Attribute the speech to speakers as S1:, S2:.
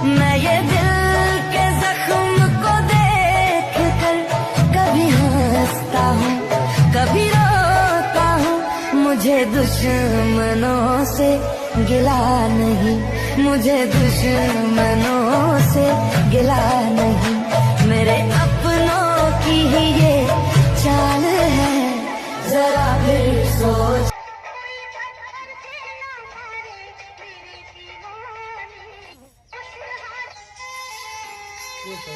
S1: मैं ये दिल के जख्म को देख कर कभी हंसता हूँ कभी रोता हूँ। मुझे दुश्मनों से गिला नहीं, मुझे दुश्मनों से गिला नहीं। मेरे अपनों की ही ये चाल है, जरा फिर सोच।
S2: ये तो